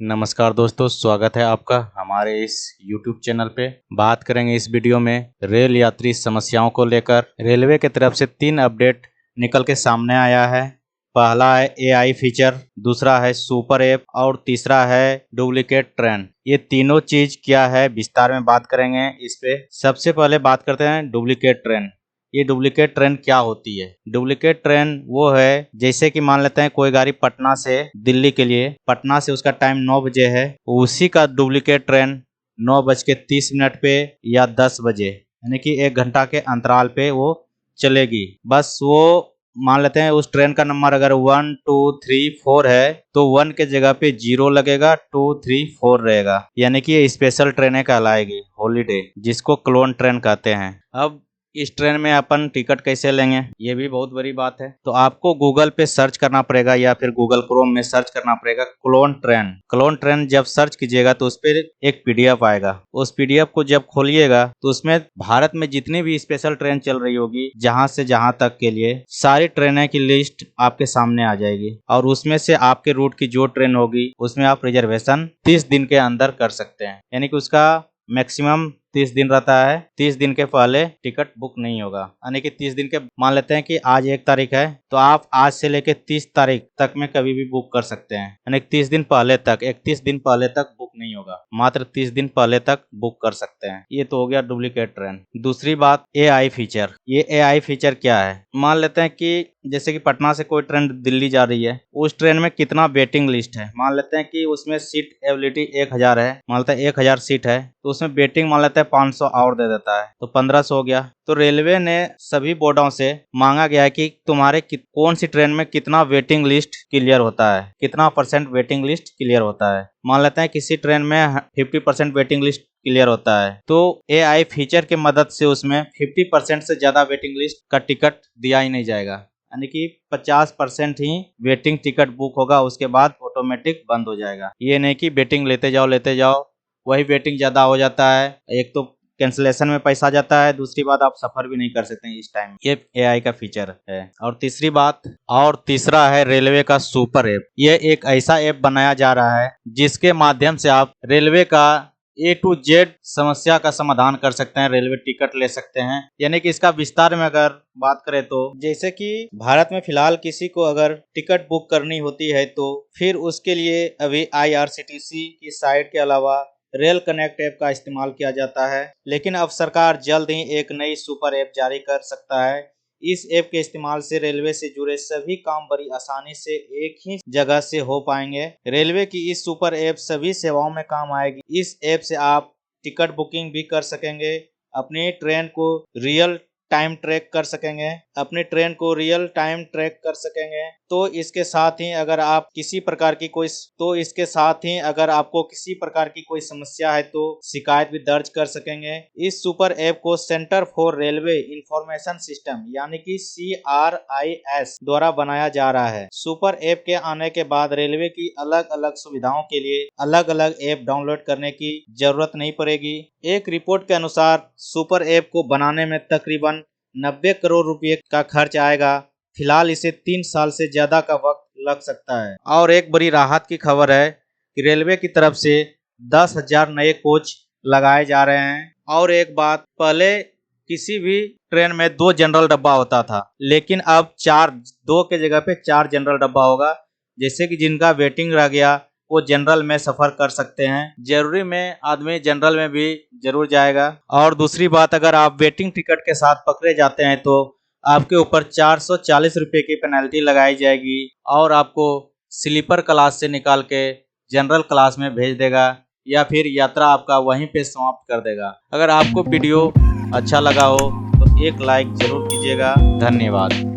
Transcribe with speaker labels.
Speaker 1: नमस्कार दोस्तों, स्वागत है आपका हमारे इस YouTube चैनल पे। बात करेंगे इस वीडियो में रेल यात्री समस्याओं को लेकर। रेलवे की तरफ से 3 अपडेट निकल के सामने आया है। पहला है AI फीचर, दूसरा है सुपर ऐप और तीसरा है डुप्लीकेट ट्रेन। ये तीनों चीज क्या है विस्तार में बात करेंगे इस पे। सबसे पहले बात करते हैं डुप्लीकेट ट्रेन। ये डुप्लीकेट ट्रेन क्या होती है? डुप्लीकेट ट्रेन वो है, जैसे कि मान लेते हैं कोई गाड़ी पटना से दिल्ली के लिए, पटना से उसका टाइम 9 बजे है, उसी का डुप्लीकेट ट्रेन 9:30 पे या 10 बजे, यानी कि 1 घंटा के अंतराल पे वो चलेगी। बस वो मान लेते हैं उस ट्रेन का नंबर अगर 1 2 3 4 है तो 1 के जगह पे 0 लगेगा, 2 3 4 रहेगा, यानी कि ये स्पेशल ट्रेनें कहलाएगी, हॉलीडे, जिसको क्लोन ट्रेन कहते हैं। अब इस ट्रेन में अपन टिकट कैसे लेंगे, ये भी बहुत बड़ी बात है। तो आपको गूगल पे सर्च करना पड़ेगा या फिर गूगल क्रोम में सर्च करना पड़ेगा क्लोन ट्रेन। क्लोन ट्रेन जब सर्च कीजिएगा तो उस पर एक PDF आएगा। उस PDF को जब खोलिएगा तो उसमें भारत में जितनी भी स्पेशल ट्रेन चल रही होगी जहां से जहां तक के लिए, सारी ट्रेनें की लिस्ट आपके सामने आ जाएगी और उसमें से आपके रूट की जो ट्रेन होगी उसमें आप रिजर्वेशन 30 दिन के अंदर कर सकते हैं। यानी कि उसका मैक्सिमम 30 दिन रहता है। 30 दिन के पहले टिकट बुक नहीं होगा, यानी कि 30 दिन के, मान लेते हैं कि आज 1 तारीख है तो आप आज से लेके 30 तारीख तक में कभी भी बुक कर सकते हैं। यानी 30 दिन पहले तक, 31 दिन पहले तक बुक नहीं होगा, मात्र 30 दिन पहले तक बुक कर सकते हैं। ये तो हो गया डुप्लीकेट ट्रेन। दूसरी बात AI फीचर। ये AI फीचर क्या है? मान लेते हैं कि जैसे कि पटना से कोई ट्रेन दिल्ली जा रही है, उस ट्रेन में कितना वेटिंग लिस्ट है, मान लेते हैं कि उसमें सीट एबिलिटी 1000 है, मान लेते हैं 1000 सीट है तो उसमें वेटिंग मान लेते हैं 500 और दे देता है तो 1500 हो गया। तो रेलवे ने सभी बोर्डों से मांगा गया है कि तुम्हारे कौन सी ट्रेन में कितना वेटिंग लिस्ट क्लियर होता है, कितना % वेटिंग लिस्ट क्लियर होता है। मान लेते हैं किसी ट्रेन में 50% वेटिंग लिस्ट क्लियर होता है तो AI फीचर की मदद से उसमें 50% से ज्यादा वेटिंग लिस्ट का टिकट दिया ही नहीं जाएगा, यानी कि 50% ही वेटिंग टिकट बुक होगा, उसके बाद ऑटोमेटिक बंद हो जाएगा। ये नहीं कि वेटिंग लेते जाओ वही वेटिंग ज्यादा हो जाता है, एक तो कैंसिलेशन में पैसा जाता है, दूसरी बात आप सफर भी नहीं कर सकते हैं इस टाइम। ये AI का फीचर है। और तीसरा है रेलवे का सुपर ऐप। ये एक ऐसा ऐप बनाया जा रहा है जिसके माध्यम से आप रेलवे का A to Z समस्या का समाधान कर सकते हैं, रेलवे टिकट ले सकते हैं। यानी कि इसका विस्तार में अगर बात करें तो जैसे कि भारत में फिलहाल किसी को अगर टिकट बुक करनी होती है तो फिर उसके लिए अभी IRCTC की साइट के अलावा रेल कनेक्ट ऐप का इस्तेमाल किया जाता है, लेकिन अब सरकार जल्द ही एक नई सुपर ऐप जारी कर सकता है। इस ऐप के इस्तेमाल से रेलवे से जुड़े सभी काम बड़ी आसानी से एक ही जगह से हो पाएंगे। रेलवे की इस सुपर ऐप सभी सेवाओं में काम आएगी। इस ऐप से आप टिकट बुकिंग भी कर सकेंगे, अपनी ट्रेन को रियल टाइम ट्रैक कर सकेंगे, अपनी ट्रेन को रियल टाइम ट्रैक कर सकेंगे। तो इसके साथ ही अगर आपको किसी प्रकार की कोई समस्या है तो शिकायत भी दर्ज कर सकेंगे। इस सुपर ऐप को centre for railway information system यानी कि CRIS द्वारा बनाया जा रहा है। सुपर ऐप के आने के बाद रेलवे की अलग अलग सुविधाओं के लिए अलग अलग ऐप डाउनलोड करने की जरूरत नहीं पड़ेगी। एक रिपोर्ट के अनुसार सुपर ऐप को बनाने में तकरीबन 90 करोड़ रुपए का खर्च आएगा। फिलहाल इसे 3 साल से ज्यादा का वक्त लग सकता है। और एक बड़ी राहत की खबर है कि रेलवे की तरफ से 10,000 नए कोच लगाए जा रहे हैं। और एक बात, पहले किसी भी ट्रेन में 2 जनरल डब्बा होता था, लेकिन अब 2 के जगह पे 4 जनरल डब्बा होगा। जैसे कि जिनका वेटिंग रह गया वो जनरल में सफर कर सकते हैं, जरूरी में आदमी जनरल में भी जरूर जाएगा। और दूसरी बात, अगर आप वेटिंग टिकट के साथ पकड़े जाते हैं तो आपके ऊपर 440 रुपए की पेनल्टी लगाई जाएगी और आपको स्लीपर क्लास से निकाल के जनरल क्लास में भेज देगा या फिर यात्रा आपका वहीं पे समाप्त कर देगा। अगर आपको वीडियो अच्छा लगा हो तो एक लाइक जरूर कीजिएगा। धन्यवाद।